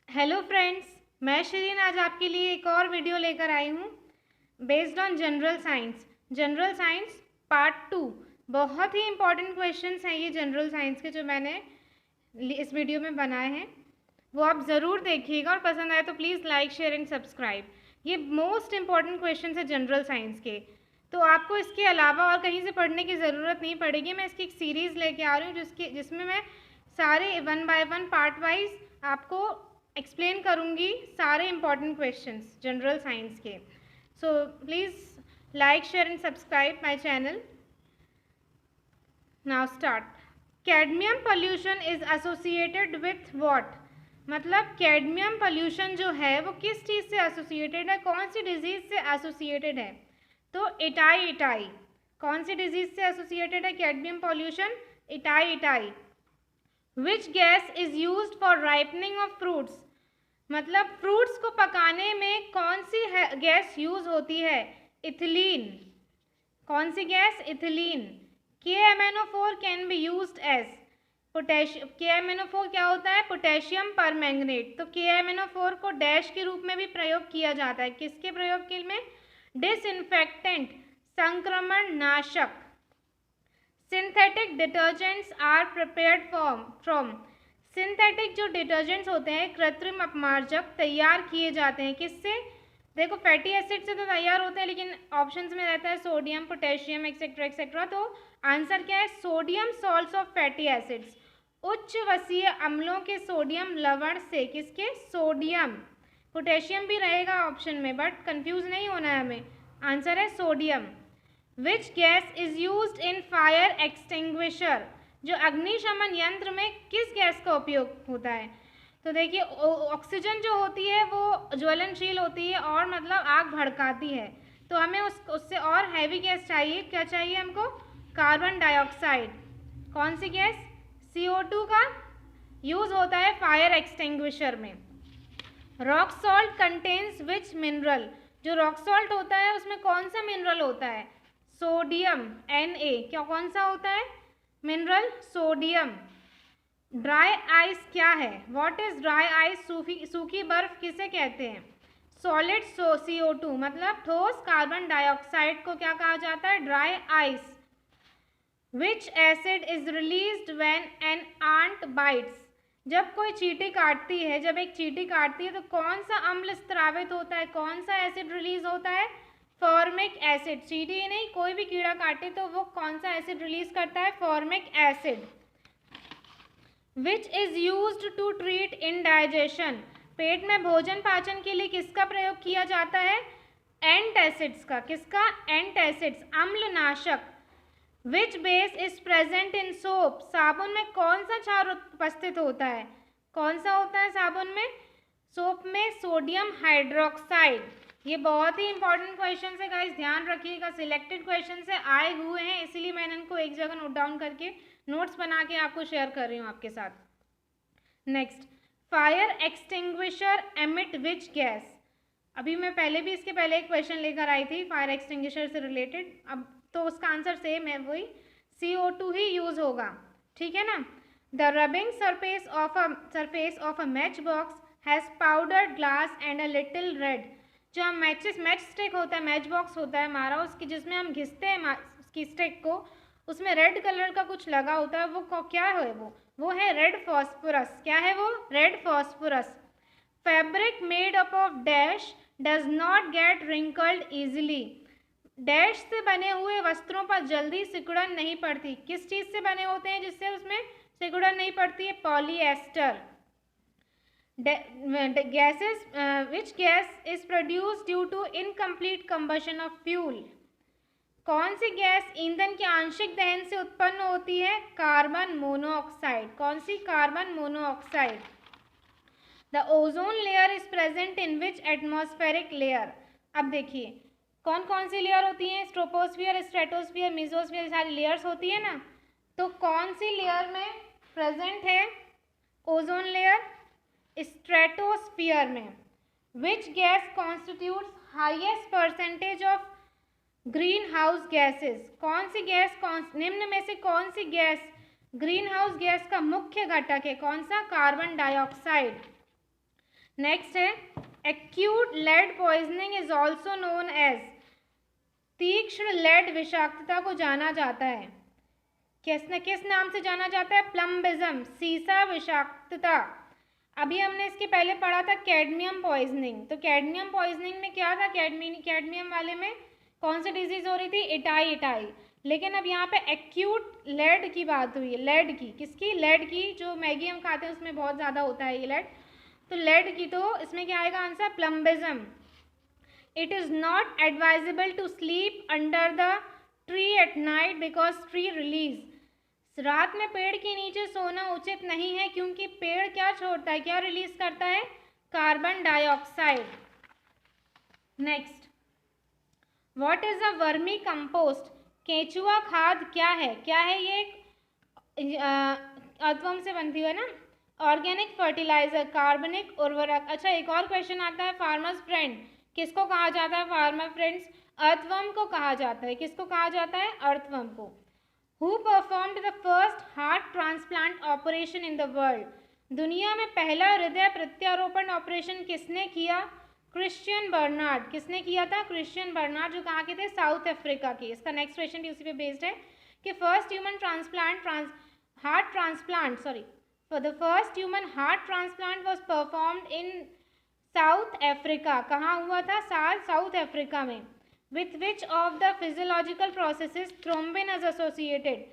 Hello friends, मैं शिरीन आज आपके लिए एक और वीडियो लेकर आई हूँ based on general science part 2। बहुत ही इंपॉर्टेंट क्वेश्चंस हैं ये जनरल साइंस के जो मैंने इस वीडियो में बनाए हैं, वो आप ज़रूर देखिएगा और पसंद आए तो please like share and subscribe. ये मोस्ट इंपॉर्टेंट क्वेश्चंस है जनरल साइंस के, तो आपको इसके अलावा और कहीं से पढ़ने की ज़रूरत नहीं पड़ेगी। मैं इसकी एक सीरीज़ लेके आ रही हूँ जिसमें मैं सारे one by one part wise आपको एक्सप्लेन करूँगी सारे इंपॉर्टेंट क्वेश्चंस जनरल साइंस के। So please like share and subscribe my channel. Now start. Cadmium pollution is associated with what? मतलब कैडमियम पोल्यूशन जो है वो किस चीज़ से एसोसिएटेड है, कौन सी डिजीज से एसोसिएटेड है? तो इटाई। कौन सी डिजीज से एसोसिएटेड है cadmium pollution? Itai. Which gas is used for ripening of fruits? मतलब फ्रूट्स को पकाने में कौन सी गैस यूज होती है? इथिलीन। कौन सी gas? Ethylene. KMnO4 can be used as potassium. KMnO4 क्या होता है? Potassium permanganate. तो KMnO4 को डैश के रूप में भी प्रयोग किया जाता है। किसके प्रयोग के में? डिसइंफेक्टेंट, संक्रमण नाशक। Synthetic detergents are prepared from. Synthetic जो डिटर्जेंट्स होते हैं, कृत्रिम अपमार्जक, तैयार किए जाते हैं किससे? देखो फैटी एसिड से तो तैयार होते हैं, लेकिन ऑप्शंस में रहता है सोडियम, पोटेशियम एक्सेट्रा एक्सेट्रा। तो आंसर क्या है? Sodium salts of fatty acids. उच्च वसीय अम्लों के सोडियम लवण से। किसके? सोडियम। पोटेशियम भी रहेगा ऑप्शन में, बट कंफ्यूज नहीं होना है हमें। आंसर है sodium. Which gas is used in fire extinguisher? जो अग्निशमन यंत्र में किस गैस का उपयोग होता है? तो देखिए ऑक्सीजन जो होती है वो ज्वलनशील होती है और मतलब आग भड़काती है, तो हमें उससे और हैवी गैस चाहिए। क्या चाहिए हमको? Carbon dioxide. कौन सी गैस? CO2 का यूज होता है फायर एक्सटिंग्विशर में। रॉक सॉल्ट कंटेन्स विच मिनरल? जो रॉक सॉल्ट होता है उसमें कौन सा मिनरल होता है? Sodium, Na। क्या कौन सा होता है मिनरल? सोडियम। ड्राई आइस क्या है? What is dry ice? सूखी बर्फ किसे कहते हैं? सॉलिड CO2 मतलब ठोस कार्बन डाइऑक्साइड को क्या कहा जाता है? Dry ice. Which acid is released when an ant bites? जब कोई चींटी काटती है, जब एक चींटी काटती है तो कौन सा अम्ल स्रावित होता है? कौन सा एसिड रिलीज होता है? Formic acid. चींटी ही नहीं, कोई भी कीड़ा काटे तो वो कौन सा एसिड रिलीज करता है? Formic acid. Which is used to treat indigestion? पेट में भोजन पाचन के लिए किसका प्रयोग किया जाता है? एंटासिड्स का। किसका? एंटासिड्स, अम्लनाशक। Which base is present in soap? साबुन में कौन सा क्षार उपस्थित होता है? कौन सा होता है साबुन में? सोप में सोडियम हाइड्रोक्साइड। ये बहुत ही इंपॉर्टेंट क्वेश्चन है गाइस, ध्यान रखिएगा। सिलेक्टेड क्वेश्चन से आए हुए हैं, इसीलिए मैंने इनको एक जगह नोट डाउन करके नोट्स बना के आपको शेयर कर रही हूँ आपके साथ। Next, fire extinguisher emit which gas? अभी मैं इसके पहले एक क्वेश्चन लेकर आई थी फायर एक्सटिंग्विशर से रिलेटेड, अब तो उसका आंसर सेम है, वही CO2 ही यूज होगा, ठीक है ना। The rubbing surface of a match box has powdered glass and a little red. जो हम मैच स्टिक होता है, मैच बॉक्स होता है हमारा, उसकी जिसमें हम घिसते हैं उसकी स्टिक को, उसमें रेड कलर का कुछ लगा होता है, वो क्या है? वो है रेड फॉस्फोरस। क्या है वो? Red phosphorus. Fabric made up of dash does not gate wrinkled easily. Dash से बने हुए वस्त्रों पर जल्दी सिकुड़न नहीं पड़ती। किस चीज से बने होते हैं जिससे उसमें सिकुड़न नहीं पड़ती है? Polyester. gases which gas is produced due to incomplete combustion of fuel? कौन सी गैस ईंधन के आंशिक दहन से उत्पन्न होती है? Carbon monoxide. कौन सी? Carbon monoxide. The ozone layer is present in which atmospheric layer? अब देखिए कौन कौन सी लेयर होती है? ट्रोपोस्फियर, स्ट्रेटोस्फियर, मेसोस्फियर, सारी लेयर्स होती है ना। तो कौन सी लेयर में प्रेजेंट है ओजोन लेयर? स्ट्रेटोस्फियर में। Which gas constitutes highest percentage of green house gases? कौन सी गैस निम्न में से कौन सी गैस ग्रीन हाउस गैस का मुख्य घटक है? कौन सा? Carbon dioxide. नेक्स्ट है acute lead poisoning is also known as, तीक्ष्ण लेड विषाक्तता को जाना जाता है किस नाम से जाना जाता है? प्लम्बिज्म, सीसा विषाक्तता। अभी हमने इसके पहले पढ़ा था कैडमियम पॉइजनिंग। तो कैडमियम पॉइजनिंग में क्या था? कैडमियम वाले में कौन सी डिजीज हो रही थी? इटाई। लेकिन अब यहाँ पे एक्यूट लेड की बात हुई है। लेड की, किसकी? लेड की। जो मैगी हम खाते हैं उसमें बहुत ज़्यादा होता है ये लेड, तो लेड की। तो इसमें क्या आएगा answer? Plumbism. It is not advisable to sleep under the tree at night because tree release, रात में पेड़ के नीचे सोना उचित नहीं है क्योंकि पेड़ क्या छोड़ता है, क्या रिलीज करता है? Carbon dioxide. Next, what is a vermi compost? केंचुआ खाद क्या है? क्या है ये? अर्थवर्म से बनती है ना। ऑर्गेनिक फर्टिलाइजर, कार्बनिक उर्वरक। अच्छा, एक और क्वेश्चन आता है, फार्मर्स फ्रेंड किसको कहा जाता है? फार्मर फ्रेंड्स अर्थवर्म को कहा जाता है। किसको कहा जाता है? अर्थवर्म को। Who performed the first heart transplant operation in the world? दुनिया में पहला हृदय प्रत्यारोपण ऑपरेशन किसने किया? Christian Barnard. किसने किया था? क्रिश्चियन बर्नार्ड, जो कहाँ के थे? साउथ अफ्रीका के। इसका नेक्स्ट क्वेश्चन भी उसी पे बेस्ड है कि first human heart transplant for the first human heart transplant was performed in south Africa. कहाँ हुआ था? साउथ अफ्रीका में। With which of the physiological processes thrombin is associated?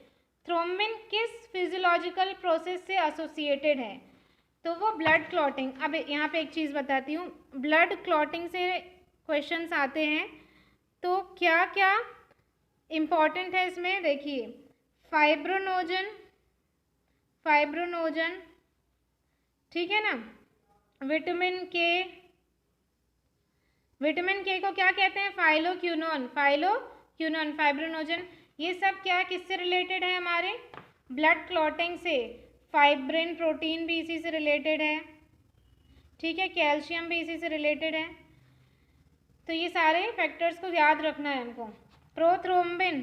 Thrombin किस फिजियोलॉजिकल प्रोसेस से एसोसिएटेड है? तो वो ब्लड क्लॉटिंग। अब यहाँ पे एक चीज़ बताती हूँ, ब्लड क्लॉटिंग से क्वेश्चंस आते हैं तो क्या क्या इम्पॉर्टेंट है इसमें? देखिए, फाइब्रोनोजन, ठीक है ना, विटामिन के को क्या कहते हैं? फाइलोक्यूनोन, फाइब्रोनोजन। ये सब क्या, किससे रिलेटेड है? हमारे ब्लड क्लॉटिंग से। फाइब्रिन प्रोटीन भी इसी से रिलेटेड है, ठीक है, कैल्शियम भी इसी से रिलेटेड है। तो ये सारे फैक्टर्स को याद रखना है हमको। प्रोथ्रोम्बिन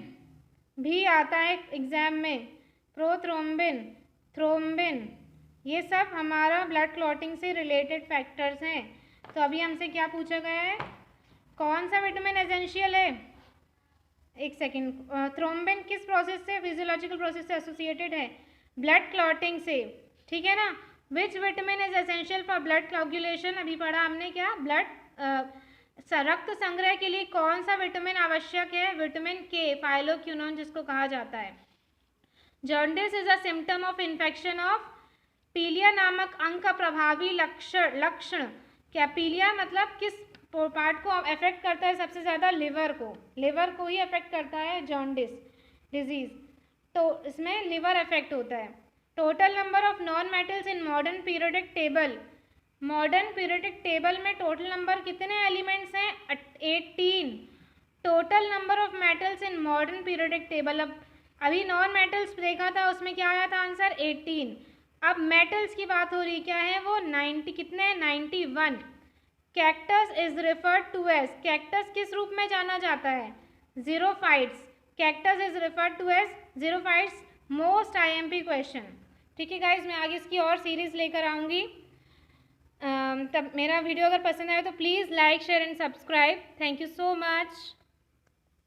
भी आता है एग्जाम में, थ्रोम्बिन, ये सब हमारा ब्लड क्लॉटिंग से रिलेटेड फैक्टर्स हैं। तो अभी हमसे क्या पूछा गया है? कौन सा विटामिन एसेंशियल है? एक सेकेंड, थ्रोम्बिन किस प्रोसेस से, फिजियोलॉजिकल प्रोसेस से एसोसिएटेड है? ब्लड क्लॉटिंग से, ठीक है ना। Which vitamin is essential for blood coagulation? अभी पढ़ा हमने क्या? रक्त संग्रह के लिए कौन सा विटामिन आवश्यक है? विटामिन के, फाइलोक्यूनोन जिसको कहा जाता है। Jaundice is a symptom of infection of पीलिया नामक अंग का प्रभावी लक्षण क्या? पीलिया मतलब किस पार्ट को अफेक्ट करता है सबसे ज़्यादा? लिवर को ही अफेक्ट करता है जॉन्डिस डिजीज। तो इसमें लिवर अफेक्ट होता है। Total number of non metals in modern periodic table, modern periodic table में टोटल नंबर कितने एलिमेंट्स हैं? 18। Total number of metals in modern periodic table, अब अभी नॉन मेटल्स देखा था, उसमें क्या आया था आंसर? 18। अब मेटल्स की बात हो रही, क्या है वो? 90, कितने हैं? 91। Cactus is referred to as, cactus किस रूप में जाना जाता है? Xerophytes. Cactus is referred to as xerophytes. Most IMP question, ठीक है गाइज। मैं आगे इसकी और सीरीज लेकर आऊँगी। तब मेरा वीडियो अगर पसंद आए तो please like, share and subscribe. Thank you so much.